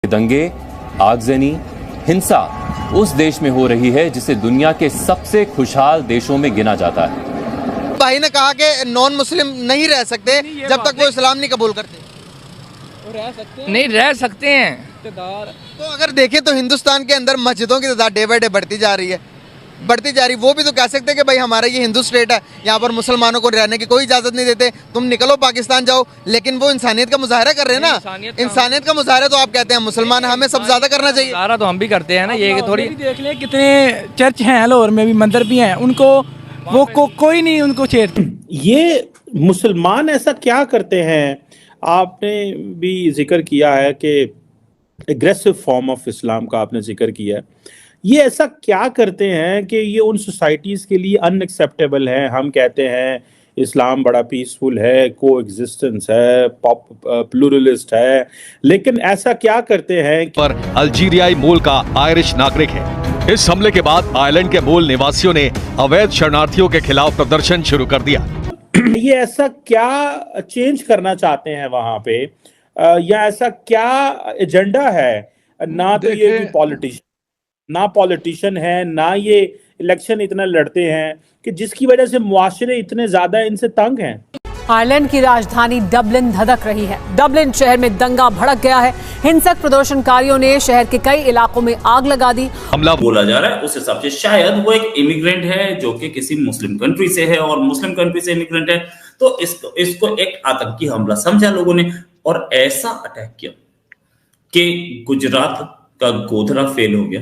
दंगे, आगजनी, हिंसा उस देश में हो रही है जिसे दुनिया के सबसे खुशहाल देशों में गिना जाता है। भाई ने कहा कि नॉन मुस्लिम नहीं रह सकते जब तक वो इस्लाम नहीं कबूल करते। रह सकते हैं? नहीं रह सकते हैं। तो अगर देखें तो हिंदुस्तान के अंदर मस्जिदों की तादाद डे बाय डे बढ़ती जा रही है। वो भी तो कह सकते हैं कि भाई हमारा ये हिंदू स्टेट है, यहाँ पर मुसलमानों को रहने की कोई इजाजत नहीं देते, तुम निकलो पाकिस्तान जाओ। लेकिन वो इंसानियत का मुजाहरा कर रहे हैं ना, इंसानियत का मुजाहरा तो आप कहते हैं मुसलमान हमें सब ज्यादा करना चाहिए। मुजाहरा तो हम भी करते हैं ना, ये थोड़ी देख ले कितने चर्च हैं लाहौर में भी, मंदिर भी हैं, उनको वो कोई नहीं उनको छेड़ता। ये मुसलमान ऐसा क्या करते हैं? आपने भी जिक्र किया है कि एग्रेसिव फॉर्म ऑफ इस्लाम का आपने जिक्र किया है। ये ऐसा क्या करते हैं कि ये उन सोसाइटीज़ के लिए अनएक्सेप्टेबल है? हम कहते हैं इस्लाम बड़ा पीसफुल है, को एग्जिस्टेंस है, प्लूरलिस्ट है, लेकिन ऐसा क्या करते हैं पर अल्जीरियाई मूल का आयरिश नागरिक है। इस हमले के बाद आयरलैंड के मूल निवासियों ने अवैध शरणार्थियों के खिलाफ प्रदर्शन शुरू कर दिया। ये ऐसा क्या चेंज करना चाहते हैं वहां पे, या ऐसा क्या एजेंडा है? ना तो ये पॉलिटिशियन है, ना ये इलेक्शन इतना लड़ते हैं कि जिसकी वजह से मुआशरे इतने ज्यादा इनसे तंग हैं। आयरलैंड की राजधानी डबलिन धधक रही है। डबलिन शहर में दंगा भड़क गया है। हिंसक प्रदर्शनकारियों ने शहर के कई इलाकों में आग लगा दी। हमला बोला जा रहा है, उस हिसाब से शायद वो एक इमिग्रेंट है जो कि किसी मुस्लिम कंट्री से है, और मुस्लिम कंट्री से इमिग्रेंट है, तो इसको एक आतंकी हमला समझा लोगों ने और ऐसा अटैक किया कि गुजरात का गोधरा फेल हो गया,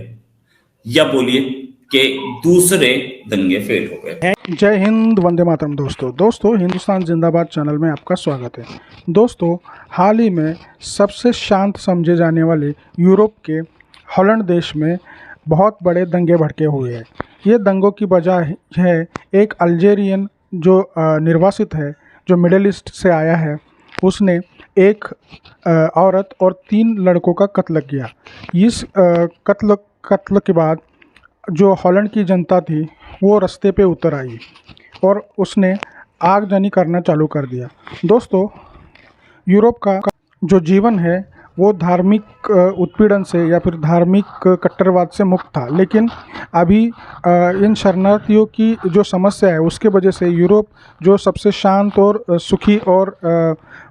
या बोलिए कि दूसरे दंगे फेल हो गए। जय हिंद, वंदे मातरम। दोस्तों हिंदुस्तान जिंदाबाद चैनल में आपका स्वागत है। दोस्तों हाल ही में सबसे शांत समझे जाने वाले यूरोप के हॉलैंड देश में बहुत बड़े दंगे भड़के हुए हैं। ये दंगों की वजह है एक अल्जेरियन जो निर्वासित है, जो मिडिल ईस्ट से आया है, उसने एक औरत और 3 लड़कों का कत्ल किया। इस कत्ल के बाद जो हॉलैंड की जनता थी वो रास्ते पे उतर आई और उसने आगजनी करना चालू कर दिया। दोस्तों यूरोप का जो जीवन है वो धार्मिक उत्पीड़न से या फिर धार्मिक कट्टरवाद से मुक्त था, लेकिन अभी इन शरणार्थियों की जो समस्या है उसके वजह से यूरोप जो सबसे शांत और सुखी और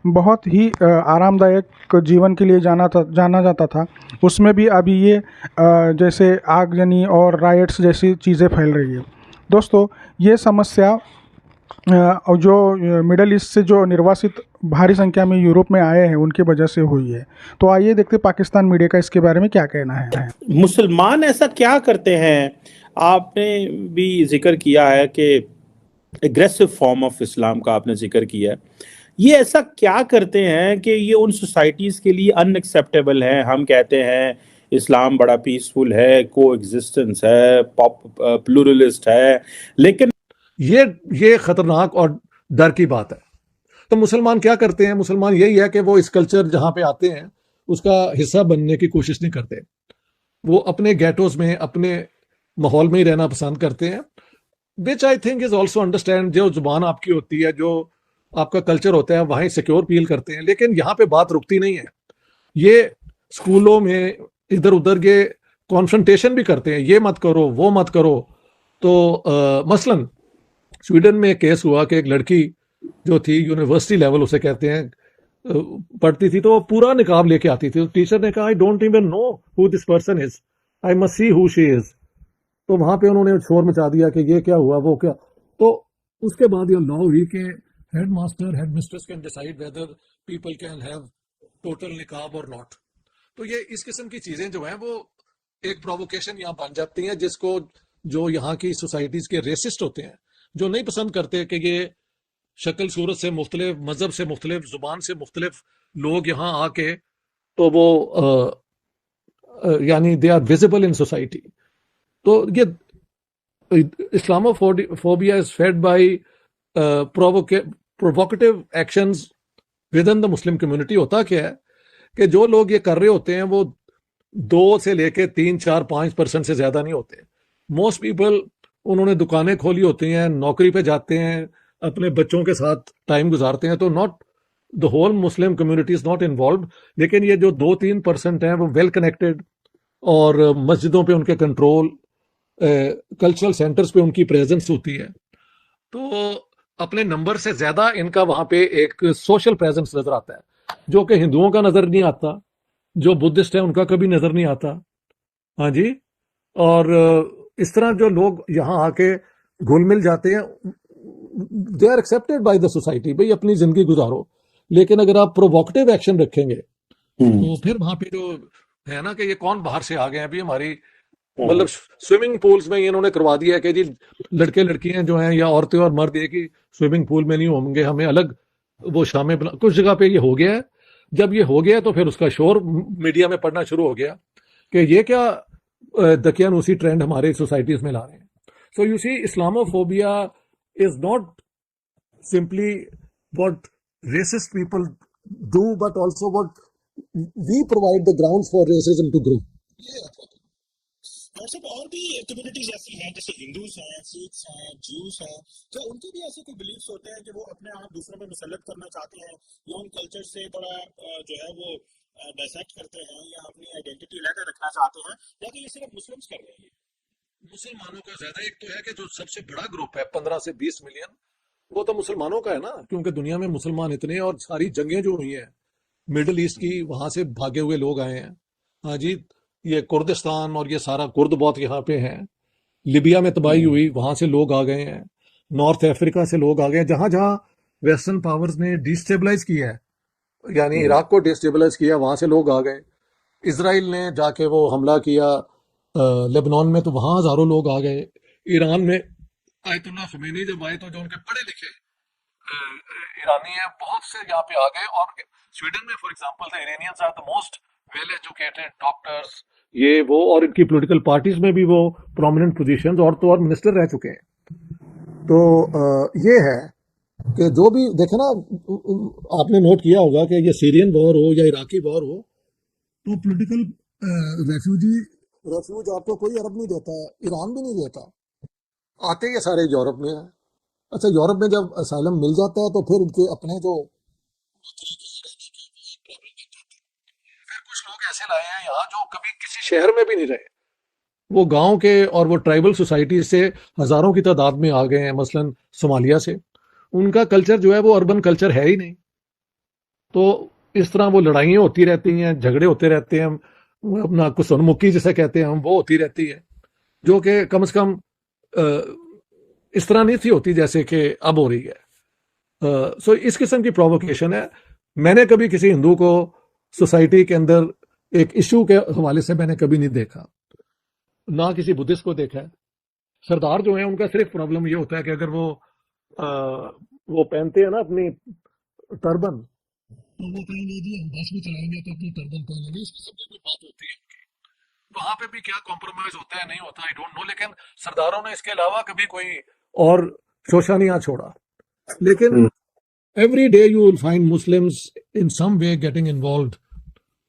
बहुत ही आरामदायक जीवन के लिए जाना जाता था, उसमें भी अभी ये जैसे आगजनी और राइट्स जैसी चीज़ें फैल रही है। दोस्तों ये समस्या जो मिडल ईस्ट से जो निर्वासित भारी संख्या में यूरोप में आए हैं उनकी वजह से हुई है। तो आइए देखते पाकिस्तान मीडिया का इसके बारे में क्या कहना है। मुसलमान ऐसा क्या करते हैं? आपने भी जिक्र किया है कि एग्रेसिव फॉर्म ऑफ इस्लाम का आपने जिक्र किया है। ये ऐसा क्या करते हैं कि ये उन सोसाइटीज़ के लिए अनएक्सेप्टेबल है? हम कहते हैं इस्लाम बड़ा पीसफुल है, को एग्जिस्टेंस है, प्लूरलिस्ट है, लेकिन ये खतरनाक और डर की बात है। तो मुसलमान क्या करते हैं? मुसलमान यही है कि वो इस कल्चर जहां पे आते हैं उसका हिस्सा बनने की कोशिश नहीं करते। वो अपने गेटोज में, अपने माहौल में ही रहना पसंद करते हैं, which I think is also understand. जो जुबान आपकी होती है, जो आपका कल्चर होता है, वहीं सिक्योर फील करते हैं। लेकिन यहाँ पे बात रुकती नहीं है। ये स्कूलों में इधर उधर ये कॉन्फ्रंटेशन भी करते हैं, ये मत करो, वो मत करो। तो मसलन स्वीडन में एक केस हुआ कि एक लड़की जो थी यूनिवर्सिटी लेवल उसे कहते हैं, पढ़ती थी, तो वो पूरा निकाब लेके आती थी। तो टीचर ने कहा I don't even know who this person is, I must see who she is. तो वहां पे उन्होंने शोर मचा दिया कि ये क्या हुआ, वो क्या। तो उसके बाद ये लॉ हुई कि head master, head mistress can decide whether people can have total निकाब और नॉट। तो ये इस किस्म की चीजें जो हैं वो एक प्रोवोकेशन यहाँ बन जाती हैं, जिसको जो यहाँ की सोसाइटीज के रेसिस्ट होते हैं, जो नहीं पसंद करते कि ये शक्ल सूरत से मुख्तलिफ, मजहब से मुख्तलिफ, जुबान से मुख्तलिफ लोग यहाँ आके तो वो यानी they are visible in society. तो ये Islamophobia is fed by provocative actions within the Muslim community. होता क्या है कि जो लोग ये कर रहे होते हैं वो 2 से लेके 3, 4, 5% से ज्यादा नहीं होते। मोस्ट पीपल, उन्होंने दुकानें खोली होती हैं, नौकरी पे जाते हैं, अपने बच्चों के साथ टाइम गुजारते हैं, तो not the whole Muslim community is not involve, लेकिन ये जो 2-3% हैं वो वेल कनेक्टेड और मस्जिदों पे उनके कंट्रोल, कल्चरल सेंटर्स पे उनकी प्रेजेंस होती है, तो अपने नंबर से ज्यादा इनका वहां पे एक सोशल प्रेजेंस नजर आता है, जो कि हिंदुओं का नजर नहीं आता, जो बुद्धिस्ट है उनका कभी नजर नहीं आता। हाँ जी। और इस तरह जो लोग यहाँ आके घुल मिल जाते हैं, they are accepted by the society, भाई अपनी जिंदगी गुजारो। लेकिन अगर आप प्रोवोकेटिव एक्शन रखेंगे तो फिर वहां पे जो है ना कि ये कौन बाहर से आ गए हैं, अभी हमारी मतलब स्विमिंग पूल्स में इन्होंने करवा दिया है कि जी लड़के लड़कियां जो हैं या औरतें और मर्द एक ही स्विमिंग पूल में नहीं होंगे, हमें अलग वो शामें बना, कुछ जगह पे ये हो गया है। जब ये हो गया तो फिर उसका शोर मीडिया में पड़ना शुरू हो गया कि ये क्या दकियानूसी ट्रेंड हमारे सोसाइटीज में ला रहे हैं। So you see, Islamophobia is not simply what racist people do, but also what we provide the grounds for racism to grow. सब और भी कम्युनिटीज ऐसी हैं, जैसे हिंदूज हैं, सिख्स हैं, ज्यूस हैं, क्या उनके भी ऐसे कोई बिलीफ्स होते हैं कि वो अपने आप दूसरों पे मुसल्लत करना चाहते हैं, या उन कल्चर से थोड़ा जो है वो डाइसेक्ट करते हैं, या अपनी आइडेंटिटी अलग रखना चाहते हैं, या कि ये सिर्फ मुस्लिम्स कर रहे हैं? मुसलमानों का ज्यादा एक तो है कि जो सबसे बड़ा ग्रुप है 15 से 20 मिलियन, वो तो मुसलमानों का है ना, क्योंकि दुनिया में मुसलमान इतने, और सारी जंगें जो हुई हैं मिडिल ईस्ट की, वहां से भागे हुए लोग आए हैं। हाँ जी, ये कुर्दिस्तान और ये सारा कुर्द बहुत यहाँ पे हैं। लिबिया में तबाही हुई, वहां से लोग आ गए हैं। नॉर्थ अफ्रीका से लोग आ गए हैं। जहां जहां वेस्टर्न पावर्स ने डिस्टेबलाइज किया है, यानी इराक को डिस्टेबलाइज किया, वहां से लोग आ गए। इसराइल ने जाके वो हमला किया लेबनान में, तो वहां हजारों लोग आ गए। ईरान में आयतुल्लाह खमीनी जब आए तो जो उनके पढ़े लिखे ईरानी हैं बहुत से यहाँ पे आ गए। और स्वीडन में for example the Iranians are the most well educated doctors, ये वो, और इनकी पॉलिटिकल पार्टीज में भी वो प्रोमिनेंट पोजीशंस और तो और मिनिस्टर रह चुके हैं। तो ये है कि जो भी देखे ना, आपने नोट किया होगा कि ये सीरियन वॉर हो या इराकी वॉर हो, तो पॉलिटिकल रेफ्यूज आपको कोई अरब नहीं देता, ईरान भी नहीं देता, आते ये सारे यूरोप में है। अच्छा, यूरोप में जब असाइलम मिल जाता है तो फिर उनके अपने जो फिर कुछ लोग ऐसे लाए हैं यहाँ जो कभी किसी शहर में भी नहीं रहे, वो गांव के और वो ट्राइबल सोसाइटी से हजारों की तादाद में आ गए हैं, मसलन सोमालिया से। उनका कल्चर जो है वो अर्बन कल्चर है ही नहीं, तो इस तरह वो लड़ाइयाँ होती रहती हैं, झगड़े होते रहते हैं, अपना कुसुनमुखी जिसे कहते हैं हम, वो होती रहती है, जो कि कम से कम इस तरह नहीं थी होती जैसे कि अब हो रही है। सो इस किस्म की प्रोवोकेशन है। मैंने कभी किसी हिंदू को सोसाइटी के अंदर एक इशू के हवाले से मैंने कभी नहीं देखा, ना किसी बुद्धिस्ट को देखा है। सरदार जो है उनका सिर्फ प्रॉब्लम ये होता है कि अगर वो पहनते हैं ना अपनी टर्बन, तो वो कहेंगे जी हम बस में चलाएंगे तो अपनी टर्बन पहनेंगे, इस किस्म की बात होती है। वहां पे भी क्या कॉम्प्रोमाइज होता है नहीं होता, आई डोंट नो, लेकिन सरदारों ने इसके अलावा कभी कोई और शोशा नहीं छोड़ा। लेकिन every day you will find Muslims in some way getting involved.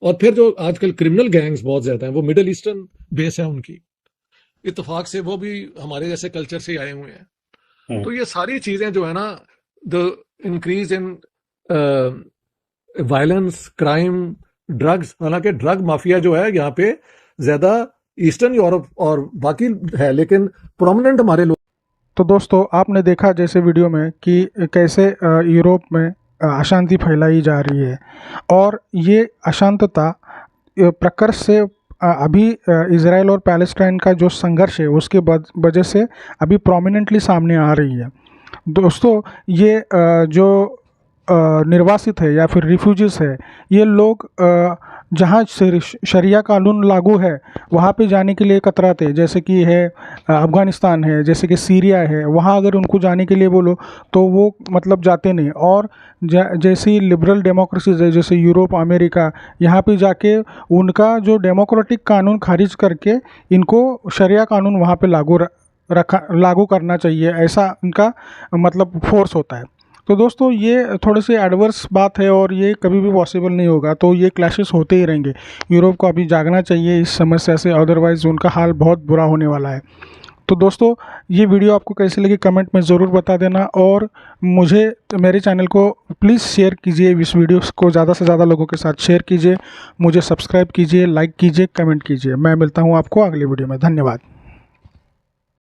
और फिर जो आजकल क्रिमिनल गैंग्स बहुत ज्यादा हैं, वो मिडिल ईस्टर्न बेस है उनकी, इत्तेफाक से वो भी हमारे जैसे कल्चर से आए हुए हैं। तो ये सारी चीजें जो है ना, the increase in violence, crime, drugs, हालांकि ड्रग माफिया जो है यहाँ पे ज्यादा ईस्टर्न यूरोप और बाकी है, लेकिन प्रोमिनेंट हमारे लोग। तो दोस्तों, आपने देखा जैसे वीडियो में कि कैसे यूरोप में अशांति फैलाई जा रही है, और ये अशांतता प्रकर्ष से अभी इजराइल और पैलेस्टाइन का जो संघर्ष है उसके वजह से अभी प्रोमिनेंटली सामने आ रही है। दोस्तों, ये जो निर्वासित है या फिर रिफ्यूजीज है, ये लोग जहाँ शरिया कानून लागू है वहाँ पे जाने के लिए कतराते, जैसे कि है अफ़गानिस्तान है, जैसे कि सीरिया है, वहाँ अगर उनको जाने के लिए बोलो तो वो मतलब जाते नहीं। और जैसी लिबरल डेमोक्रेसीज है जैसे यूरोप, अमेरिका, यहाँ पे जाके उनका जो डेमोक्रेटिक कानून खारिज करके इनको शरिया कानून वहाँ पे लागू करना चाहिए, ऐसा उनका मतलब फोर्स होता है। तो दोस्तों, ये थोड़ी सी एडवर्स बात है और ये कभी भी पॉसिबल नहीं होगा, तो ये क्लैशेस होते ही रहेंगे। यूरोप को अभी जागना चाहिए इस समस्या से, अदरवाइज़ उनका हाल बहुत बुरा होने वाला है। तो दोस्तों ये वीडियो आपको कैसी लगी कमेंट में ज़रूर बता देना, और मुझे मेरे चैनल को प्लीज़ शेयर कीजिए, इस वीडियो को ज़्यादा से ज़्यादा लोगों के साथ शेयर कीजिए, मुझे सब्सक्राइब कीजिए, लाइक कीजिए, कमेंट कीजिए। मैं मिलता हूँ आपको अगली वीडियो में। धन्यवाद।